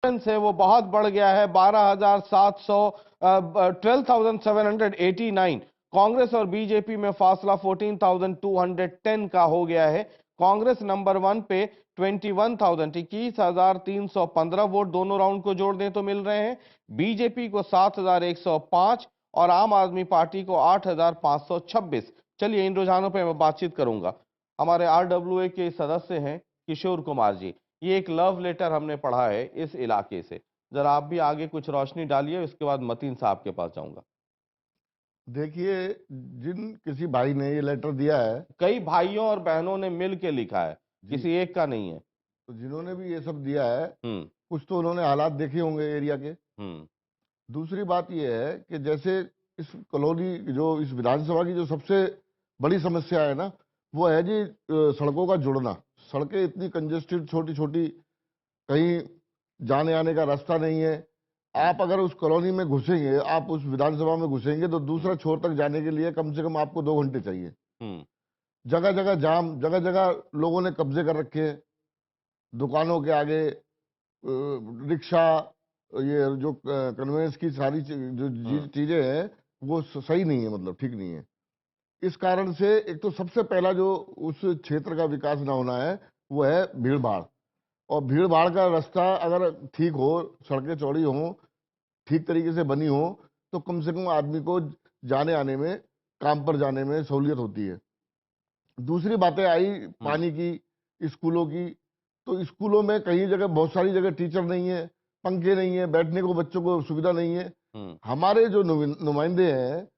है वो बहुत बढ़ गया है, 12,700 12,789। कांग्रेस और बीजेपी में फासला 14,210 का हो गया है। कांग्रेस नंबर 1 पे 21,315 वोट दोनों राउंड को जोड़ दें तो मिल रहे हैं। बीजेपी को 7,105 और आम आदमी पार्टी को 8,526। चलिए इन रुझानों पे मैं बातचीत करूंगा। हमारे आरडब्ल्यूए के सदस्य हैं किशोर कुमार जी। ये एक लव लेटर हमने पढ़ा है इस इलाके से, जरा आप भी आगे कुछ रोशनी डालिए, उसके बाद मतीन साहब के पास जाऊंगा। देखिए, जिन किसी भाई ने ये लेटर दिया है, कई भाइयों और बहनों ने मिल के लिखा है, जी, किसी एक का नहीं है। तो जिन्होंने भी ये सब दिया है, हम्म। कुछ तो उन्होंने हालात देखे होंगे एरिया के। हम्म। दूसरी बात ये है कि जैसे इस कॉलोनी, जो इस विधानसभा की जो सबसे बड़ी समस्या है ना, वो है जी सड़कों का जुड़ना। सड़कें इतनी कंजेस्टेड, छोटी छोटी, कहीं जाने आने का रास्ता नहीं है। आप अगर उस कॉलोनी में घुसेंगे, आप उस विधानसभा में घुसेंगे, तो दूसरा छोर तक जाने के लिए कम से कम आपको 2 घंटे चाहिए। हम्म। जगह जगह जाम, जगह जगह लोगों ने कब्जे कर रखे हैं दुकानों के आगे, रिक्शा, ये जो कन्वेंस की सारी जो चीजें हैं, वो सही नहीं है, मतलब ठीक नहीं है। इस कारण से एक तो सबसे पहला जो उस क्षेत्र का विकास ना होना है, वो है भीड़ भाड़। और भीड़ भाड़ का रास्ता अगर ठीक हो, सड़कें चौड़ी हों, ठीक तरीके से बनी हो, तो कम से कम आदमी को जाने आने में, काम पर जाने में सहूलियत होती है। दूसरी बातें आई पानी की, स्कूलों की। तो स्कूलों में कई जगह, बहुत सारी जगह टीचर नहीं है, पंखे नहीं है, बैठने को बच्चों को सुविधा नहीं है। हमारे जो नुमाइंदे हैं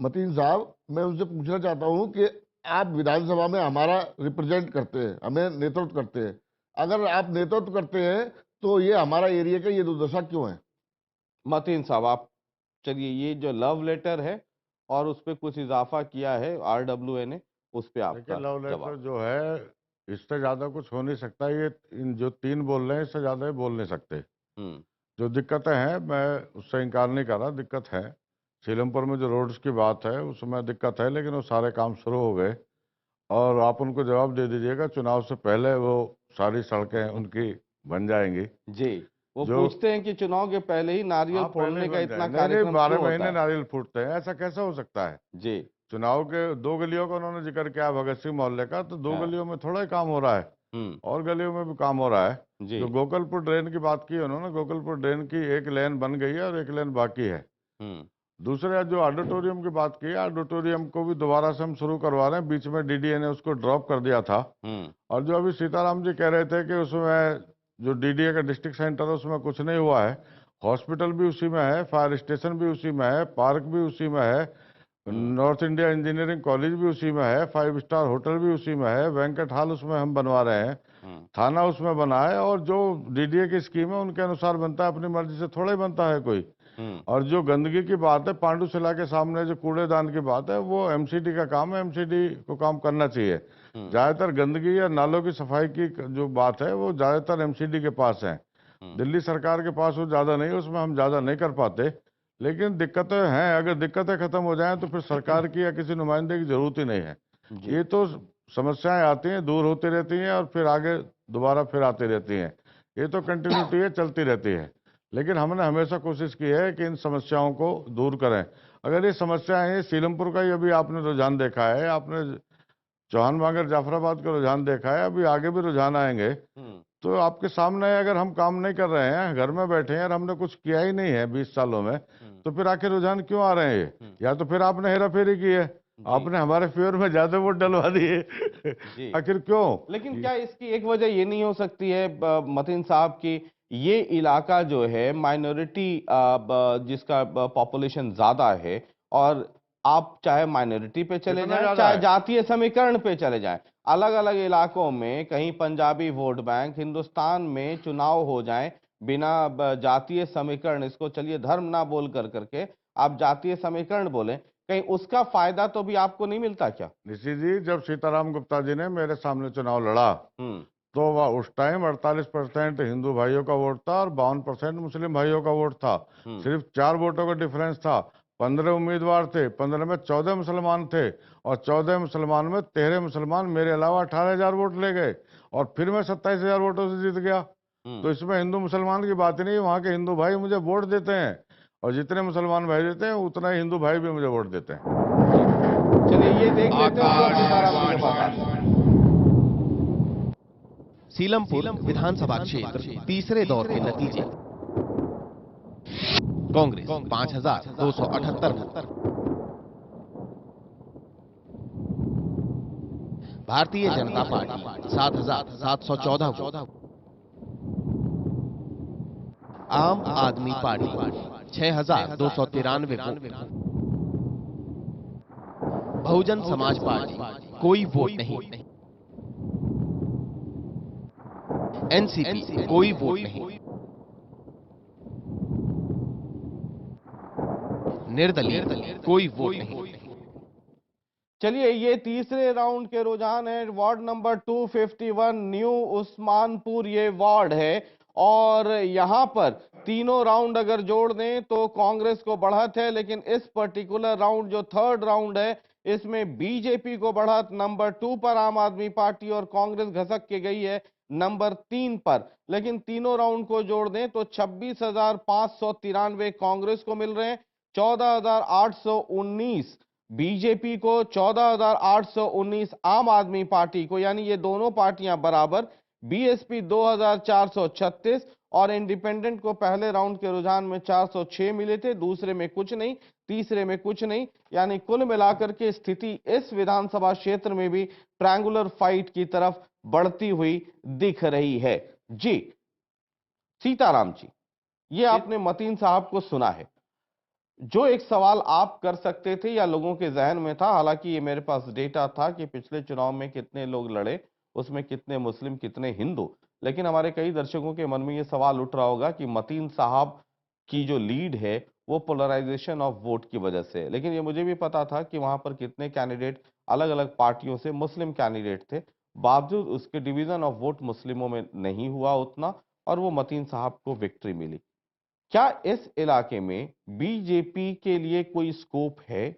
मतीन साहब, मैं उनसे पूछना चाहता हूं कि आप विधानसभा में हमारा रिप्रेजेंट करते हैं, हमें नेतृत्व करते हैं। अगर आप नेतृत्व करते हैं, तो ये हमारा एरिया का ये दुर्दशा क्यों है? मतीन साहब आप चलिए, ये जो लव लेटर है और उस पर कुछ इजाफा किया है आरडब्ल्यूए ने, उस पे देखिए, आपका लव लेटर जवाब। जो है, इससे ज्यादा कुछ हो नहीं सकता। ये इन जो तीन बोल रहे हैं, इससे ज्यादा ये बोल नहीं सकते। हम्म। जो दिक्कतें हैं, मैं उससे इनकार नहीं कर रहा, दिक्कत है। सीलमपुर में जो रोड्स की बात है, उसमें दिक्कत है, लेकिन वो सारे काम शुरू हो गए। और आप उनको जवाब दे दीजिएगा, चुनाव से पहले वो सारी सड़कें उनकी बन जाएंगी। जी, वो जो पूछते हैं कि चुनाव के पहले ही नारियल हाँ, पहले फोड़ने ही का बन इतना जाए। नहीं नहीं, कार्यक्रम 12 क्यों होता महीने है? नारियल फूटते हैं, ऐसा कैसे हो सकता है? जी। चुनाव के 2 गलियों का उन्होंने जिक्र किया, भगत सिंह मोहल्ले का, तो 2 गलियों में थोड़ा ही काम हो रहा है, हम्म। और गलियों में भी काम हो रहा है। जी। जो गोकलपुर ड्रेन की बात की उन्होंने, गोकलपुर ड्रेन की एक लेन बन गई है और एक लेन बाकी है। हम्म। दूसरे जो ऑडिटोरियम की बात की है, ऑडिटोरियम को भी दोबारा से हम शुरू करवा रहे हैं। बीच में डीडीए ने उसको ड्रॉप कर दिया था। और जो अभी सीताराम जी कह रहे थे कि उसमें जो डीडीए का डिस्ट्रिक्ट सेंटर है, उसमें कुछ नहीं हुआ है। हॉस्पिटल भी उसी में है, फायर स्टेशन भी उसी में है, पार्क भी उसी में है, नॉर्थ इंडिया इंजीनियरिंग कॉलेज भी उसी में है, 5 स्टार होटल भी उसी में है, बैंकेट हॉल उसमें हम बनवा रहे हैं, थाना उसमें बना है। और जो डीडीए की स्कीम है उनके अनुसार बनता है, अपनी मर्जी से थोड़ा ही बनता है कोई। और जो गंदगी की बात है, पांडुशिला के सामने जो कूड़ेदान की बात है, वो एमसीडी का काम है, एमसीडी को काम करना चाहिए। ज्यादातर गंदगी या नालों की सफाई की जो बात है, वो ज्यादातर एमसीडी के पास है। दिल्ली सरकार के पास वो ज्यादा नहीं, उसमें हम ज्यादा नहीं कर पाते। लेकिन दिक्कतें हैं, अगर दिक्कतें खत्म हो जाएं तो फिर सरकार की या किसी नुमाइंदे की जरूरत ही नहीं है। ये तो समस्याएं आती हैं, दूर होती रहती हैं, और फिर आगे दोबारा फिर आती रहती हैं। ये तो कंटिन्यूटी है, चलती रहती है। लेकिन हमने हमेशा कोशिश की है कि इन समस्याओं को दूर करें। अगर ये समस्याएं हैं, सीलमपुर का ही अभी आपने रुझान देखा है, आपने चौहान बांगर जाफराबाद का रुझान देखा है, अभी आगे भी रुझान आएंगे। तो आपके सामने है, अगर हम काम नहीं कर रहे हैं, घर में बैठे हैं और हमने कुछ किया ही नहीं है 20 सालों में, तो फिर आखिर रुझान क्यों आ रहे हैं ये? या तो फिर आपने हेरा फेरी की है, आपने हमारे फेवर में ज्यादा वोट डलवा दिए। आखिर क्यों? लेकिन क्या इसकी एक वजह ये नहीं हो सकती है मतीन साहब की, ये इलाका जो है माइनॉरिटी जिसका पॉपुलेशन ज्यादा है, और आप चाहे माइनॉरिटी पे चले जाएं चाहे जातीय समीकरण पे चले जाएं, अलग अलग इलाकों में कहीं पंजाबी वोट बैंक, हिंदुस्तान में चुनाव हो जाएं बिना जातीय समीकरण, इसको चलिए धर्म ना बोल कर करके आप जातीय समीकरण बोलें, कहीं उसका फायदा तो भी आपको नहीं मिलता क्या? निश्चित जी, जब सीताराम गुप्ता जी ने मेरे सामने चुनाव लड़ा, तो वह उस टाइम 48% हिंदू भाइयों का वोट था और 52% मुस्लिम भाइयों का वोट था। सिर्फ 4 वोटों का डिफरेंस था। 15 उम्मीदवार थे, 15 में 14 मुसलमान थे, और 14 मुसलमान में 13 मुसलमान मेरे अलावा 18,000 वोट ले गए, और फिर मैं 27,000 वोटों से जीत गया। तो इसमें हिंदू मुसलमान की बात ही नहीं, वहाँ के हिंदू भाई मुझे वोट देते हैं और जितने मुसलमान भाई देते हैं उतना ही हिंदू भाई भी मुझे वोट देते हैं। चलिए ये देख लेते हैं जो सीताराम जी के पास है। सीलमपुर विधानसभा क्षेत्र तीसरे दौर के नतीजे। कांग्रेस 5,278 भारतीय जनता पार्टी 7,714 आम आदमी party 6,293 vote, Bahujan Samaj party कोई वोट नहीं, एनसीपी कोई वोट नहीं, निर्दलीय कोई वोट नहीं। चलिए ये तीसरे राउंड के रुझान है। वार्ड नंबर 251 न्यू उस्मानपुर ये वार्ड है और यहां पर तीनों राउंड अगर जोड़ दें तो कांग्रेस को बढ़त है, लेकिन इस पर्टिकुलर राउंड जो थर्ड राउंड है इसमें बीजेपी को बढ़त, नंबर 2 पर आम आदमी पार्टी और कांग्रेस घसक के गई है नंबर 3 पर। लेकिन तीनों राउंड को जोड़ दें तो 26,593 कांग्रेस को मिल रहे हैं, 14,819 बीजेपी को, 14,819 आम आदमी पार्टी को, यानी ये दोनों पार्टियां बराबर। बीएसपी 2,436 और इंडिपेंडेंट को पहले राउंड के रुझान में 406 मिले थे, दूसरे में कुछ नहीं, तीसरे में कुछ नहीं, यानी कुल मिलाकर के स्थिति इस विधानसभा क्षेत्र में भी ट्रायंगुलर फाइट की तरफ बढ़ती हुई दिख रही है। जी सीताराम जी, ये आपने मतीन साहब को सुना है। जो एक सवाल आप कर सकते थे या लोगों के जहन में था, हालांकि ये मेरे पास डेटा था कि पिछले चुनाव में कितने लोग लड़े, उसमें कितने मुस्लिम कितने हिंदू, लेकिन हमारे कई दर्शकों के मन में ये सवाल उठ रहा होगा कि मतीन साहब की जो लीड है वो पोलराइजेशन ऑफ वोट की वजह से है। लेकिन ये मुझे भी पता था कि वहां पर कितने कैंडिडेट अलग अलग पार्टियों से मुस्लिम कैंडिडेट थे, बावजूद उसके डिवीजन ऑफ वोट मुस्लिमों में नहीं हुआ उतना और वो मतीन साहब को विक्ट्री मिली। क्या इस इलाके में बीजेपी के लिए कोई स्कोप है?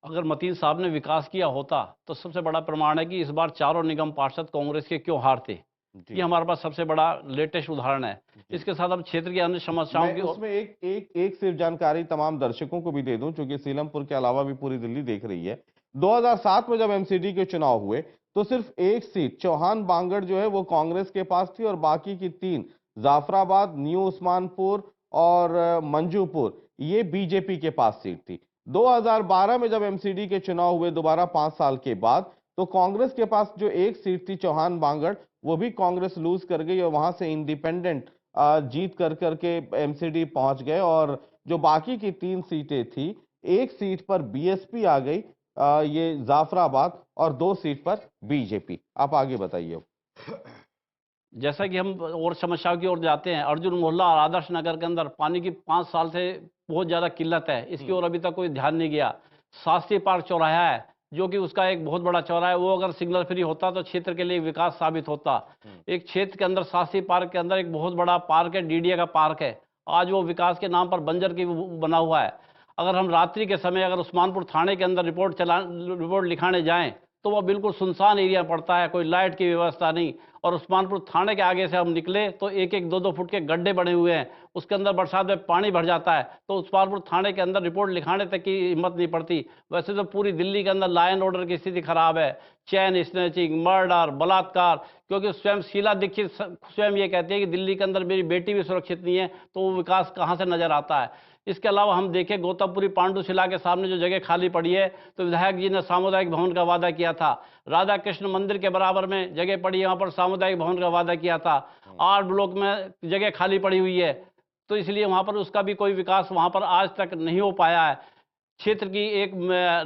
अगर मतीन साहब ने विकास किया होता तो सबसे बड़ा प्रमाण है कि इस बार चारों निगम पार्षद कांग्रेस के क्यों हारते। ये हमारे पास सबसे बड़ा लेटेस्ट उदाहरण है। इसके साथ हम क्षेत्र की अन्य समस्याओं की उसमें एक सिर्फ जानकारी तमाम दर्शकों को भी दे दूं, क्योंकि सीलमपुर के अलावा भी पूरी दिल्ली देख रही है। 2007 में जब एमसीडी के चुनाव हुए तो सिर्फ एक सीट चौहान बांगड़ जो है वो कांग्रेस के पास थी और बाकी की 3 जाफराबाद, न्यू उस्मानपुर और मंजूपुर ये बीजेपी के पास सीट थी। 2012 में जब एमसीडी के चुनाव हुए दोबारा 5 साल के बाद, तो कांग्रेस के पास जो एक सीट थी चौहान बांगड़ वो भी कांग्रेस लूज कर गई और वहां से इंडिपेंडेंट जीत कर करके एमसीडी पहुंच गए और जो बाकी की 3 सीटें थी, एक सीट पर बीएसपी आ गई, ये जाफराबाद, और 2 सीट पर बीजेपी। आप आगे बताइए। जैसा कि हम और समस्याओं की ओर जाते हैं, अर्जुन मोहल्ला और आदर्श नगर के अंदर पानी की 5 साल से बहुत ज्यादा किल्लत है, इसकी ओर अभी तक कोई ध्यान नहीं गया। शास्त्री पार्क चौराहा है जो कि उसका एक बहुत बड़ा चौराहा है, वो अगर सिग्नल फ्री होता तो क्षेत्र के लिए विकास साबित होता। एक क्षेत्र के अंदर शास्त्री पार्क के अंदर एक बहुत बड़ा पार्क है, डीडीए का पार्क है, आज वो विकास के नाम पर बंजर की बना हुआ है। अगर हम रात्रि के समय अगर उस्मानपुर थाने के अंदर रिपोर्ट लिखाने जाएं तो वह बिल्कुल सुनसान एरिया पड़ता है, कोई लाइट की व्यवस्था नहीं। और उस्मानपुर थाने के आगे से हम निकले तो 1-1, 2-2 फुट के गड्ढे बने हुए हैं, उसके अंदर बरसात में पानी भर जाता है, तो उस्मानपुर थाने के अंदर रिपोर्ट लिखाने तक की हिम्मत नहीं पड़ती। वैसे तो पूरी दिल्ली के अंदर लॉ एंड ऑर्डर की स्थिति खराब है, चैन स्नैचिंग, मर्डर, बलात्कार, क्योंकि स्वयं शीला दीक्षित स्वयं ये कहती है कि दिल्ली के अंदर मेरी बेटी भी सुरक्षित नहीं है, तो वो विकास कहाँ से नजर आता है। इसके अलावा हम देखें गौतमपुरी पांडुशिला के सामने जो जगह खाली पड़ी है, तो विधायक जी ने सामुदायिक भवन का वादा किया था। राधा कृष्ण मंदिर के बराबर में जगह पड़ी है, वहां पर सामुदायिक भवन का वादा किया था। 8 ब्लॉक में जगह खाली पड़ी हुई है, तो इसलिए वहां पर उसका भी कोई विकास वहां पर आज तक नहीं हो पाया है। क्षेत्र की एक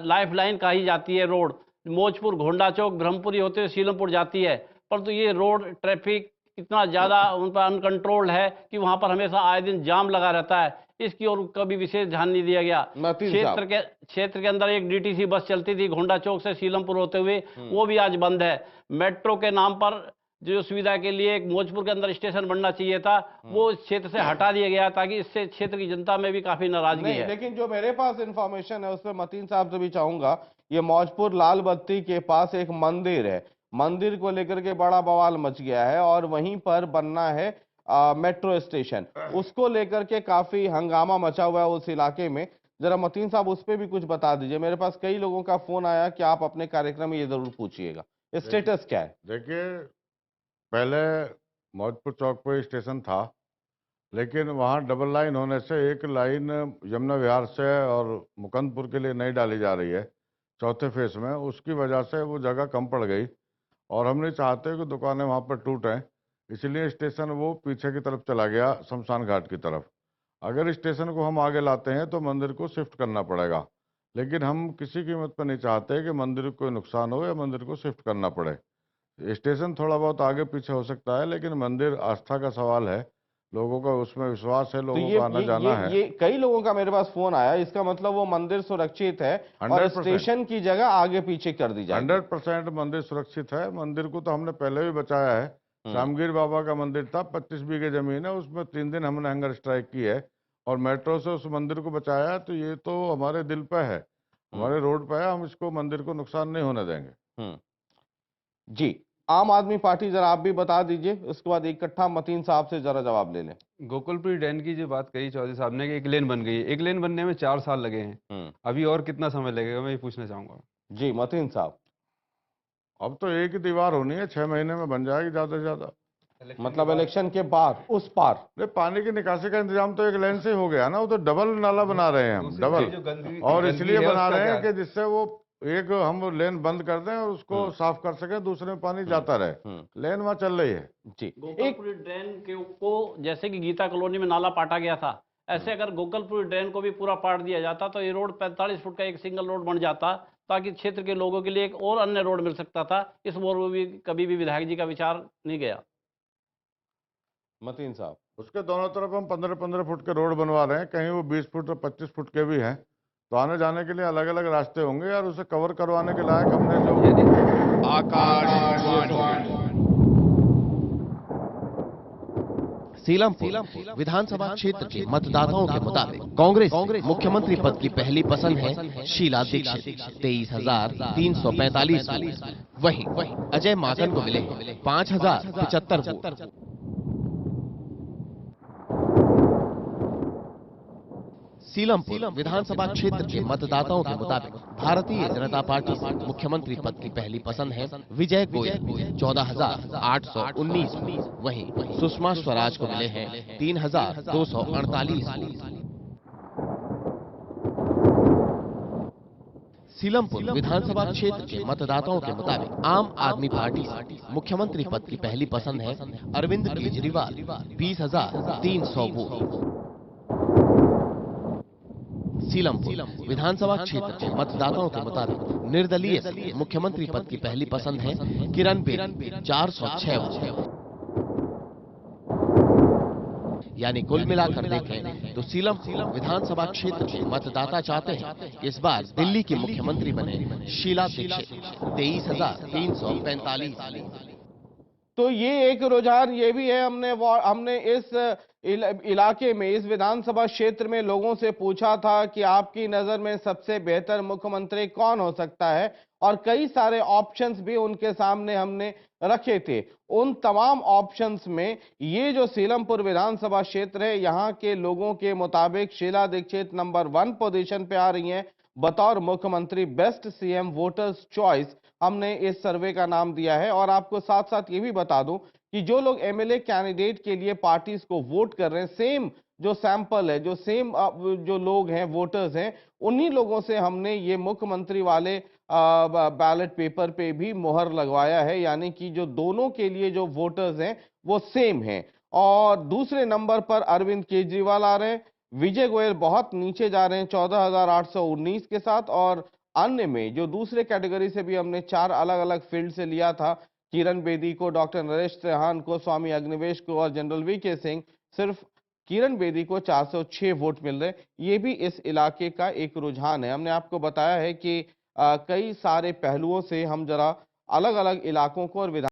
लाइफ लाइन कही जाती है रोड, मौजपुर, घोंडा चौक, ब्रह्मपुरी होते हुए सीलमपुर जाती है, परंतु ये रोड ट्रैफिक इतना ज्यादा उन पर अनकंट्रोल्ड है कि वहां पर हमेशा आए दिन जाम लगा रहता है, इसकी ओर कभी विशेष ध्यान नहीं दिया गया। क्षेत्र के अंदर एक डीटीसी बस चलती थी घोंडा चौक से सीलमपुर होते हुए, वो भी आज बंद है। मेट्रो के नाम पर जो सुविधा के लिए एक मौजपुर के अंदर स्टेशन बनना चाहिए था, वो इस क्षेत्र से हटा दिया गया, ताकि इससे क्षेत्र की जनता में भी काफी नाराजगी है। लेकिन जो मेरे पास इंफॉर्मेशन है उसमें मतीन साहब से भी चाहूंगा, ये मौजपुर लाल बत्ती के पास एक मंदिर है, मंदिर को लेकर के बड़ा बवाल मच गया है और वहीं पर बनना है मेट्रो स्टेशन, उसको लेकर के काफी हंगामा मचा हुआ है उस इलाके में। जरा मतीन साहब उस पे भी कुछ बता दीजिए। मेरे पास कई लोगों का फोन आया कि आप अपने कार्यक्रम में ये जरूर पूछिएगा, स्टेटस क्या है। देखिए, पहले मौजपुर चौक पे स्टेशन था, लेकिन वहाँ डबल लाइन होने से एक लाइन यमुना विहार से और मुकंदपुर के लिए नहीं डाली जा रही है चौथे फेज में। उसकी वजह से वो जगह कम पड़ गई और हम नहीं चाहते कि दुकानें वहाँ पर टूटें, इसलिए स्टेशन वो पीछे की तरफ चला गया, शमशान घाट की तरफ। अगर स्टेशन को हम आगे लाते हैं तो मंदिर को शिफ्ट करना पड़ेगा, लेकिन हम किसी कीमत पर नहीं चाहते कि मंदिर को कोई नुकसान हो या मंदिर को शिफ्ट करना पड़े। स्टेशन थोड़ा बहुत आगे पीछे हो सकता है, लेकिन मंदिर आस्था का सवाल है, लोगों का उसमें विश्वास है, तो लोगों का आना जाना है। ये कई लोगों का मेरे पास फोन आया, इसका मतलब वो मंदिर सुरक्षित है और 100% स्टेशन की जगह आगे पीछे कर दी जाएगी। 100% मंदिर सुरक्षित है। मंदिर को तो हमने पहले भी बचाया है। रामगीर बाबा का मंदिर था, 25 बीघे जमीन है, उसमें 3 दिन हमने हंगर स्ट्राइक की है और मेट्रो से उस मंदिर को बचाया है। तो ये तो हमारे दिल पे है, हमारे रोड पे है, हम इसको मंदिर को नुकसान नहीं होने देंगे। जी, आम आदमी पार्टी जरा आप भी बता दीजिए, उसके बाद इकट्ठा मतीन साहब से जरा जवाब ले लें। गोकुलपुरी डैम की जो बात कही चौधरी साहब ने कि एक लेन बन गई है, एक लेन बनने में 4 साल लगे हैं, अभी और कितना समय लगेगा, मैं ये पूछना चाहूंगा। जी मतीन साहब। अब तो एक ही दीवार होनी है, 6 महीने में बन जाएगी ज्यादा से ज्यादा। मतलब इलेक्शन के बाद उस पार नहीं, पानी की निकासी का इंतजाम तो एक लेन से ही हो गया ना, वो तो डबल नाला बना रहे हैं हम, डबल। और इसलिए बना रहे हैं कि जिससे वो एक हम लेन बंद कर दें और उसको साफ कर सके, दूसरे में पानी जाता रहे। लेन वहाँ चल रही है। जी, गोकलपुरी ड्रेन को जैसे कि गीता कॉलोनी में नाला पाटा गया था, ऐसे अगर गोकलपुरी ड्रेन को भी पूरा पाट दिया जाता तो ये रोड 45 फुट का एक सिंगल रोड बन जाता, ताकि क्षेत्र के लोगों के लिए एक और अन्य रोड मिल सकता था। इस ओर भी कभी भी विधायक जी का विचार नहीं गया। मतीन साहब, उसके दोनों तरफ हम 15-15 फुट के रोड बनवा रहे हैं, कहीं वो 20 फुट और 25 फुट के भी हैं, तो आने जाने के लिए अलग अलग रास्ते होंगे और उसे कवर करवाने के लायक हमने जो सीलमपुर विधानसभा क्षेत्र के मतदाताओं के मुताबिक कांग्रेस मुख्यमंत्री पद की पहली पसंद है शीला दीक्षित, 23,345 वोट। वहीं अजय माकन को मिले 5,075 वोट। सीलमपुर विधानसभा क्षेत्र के मतदाताओं के मुताबिक भारतीय जनता पार्टी से मुख्यमंत्री पद की पहली पसंद है विजय गोयल, 14,819। वहीं सुषमा स्वराज को मिले हैं 3,248। सीलमपुर विधानसभा क्षेत्र के मतदाताओं के मुताबिक आम आदमी पार्टी से मुख्यमंत्री पद की पहली पसंद है अरविंद केजरीवाल, 20,300 वोट। सीलमपुर विधानसभा क्षेत्र के मतदाताओं के मुताबिक निर्दलीय से मुख्यमंत्री पद की पहली पसंद है किरण बेदी, 406 वोट। यानी कुल मिलाकर देखें तो सीलमपुर विधानसभा क्षेत्र के मतदाता चाहते हैं कि इस बार दिल्ली की मुख्यमंत्री बने शीला दीक्षित, 23,345। तो ये एक रुझान ये भी है, हमने इस इलाके में, इस विधानसभा क्षेत्र में लोगों से पूछा था कि आपकी नजर में सबसे बेहतर मुख्यमंत्री कौन हो सकता है, और कई सारे ऑप्शंस भी उनके सामने हमने रखे थे। उन तमाम ऑप्शंस में ये जो सीलमपुर विधानसभा क्षेत्र है, यहाँ के लोगों के मुताबिक शीला दीक्षित नंबर 1 पोजीशन पे आ रही हैं बतौर मुख्यमंत्री बेस्ट सीएम वोटर्स चॉइस, हमने इस सर्वे का नाम दिया है। और आपको साथ साथ ये भी बता दूं कि जो लोग एमएलए कैंडिडेट के लिए पार्टीज को वोट कर रहे हैं, सेम जो सैंपल है, जो सेम जो लोग हैं, वोटर्स हैं, उन्हीं लोगों से हमने ये मुख्यमंत्री वाले बैलेट पेपर पे भी मोहर लगवाया है, यानी कि जो दोनों के लिए जो वोटर्स हैं वो सेम हैं। और दूसरे नंबर पर अरविंद केजरीवाल आ रहे हैं, विजय गोयल बहुत नीचे जा रहे हैं 14,819 के साथ, और अन्य में जो दूसरे कैटेगरी से भी हमने 4 अलग अलग फील्ड से लिया था, किरण बेदी को, डॉक्टर नरेश त्रेहान को, स्वामी अग्निवेश को और जनरल वीके सिंह, सिर्फ किरण बेदी को 406 वोट मिल रहे। ये भी इस इलाके का एक रुझान है। हमने आपको बताया है कि कई सारे पहलुओं से हम जरा अलग अलग इलाकों को और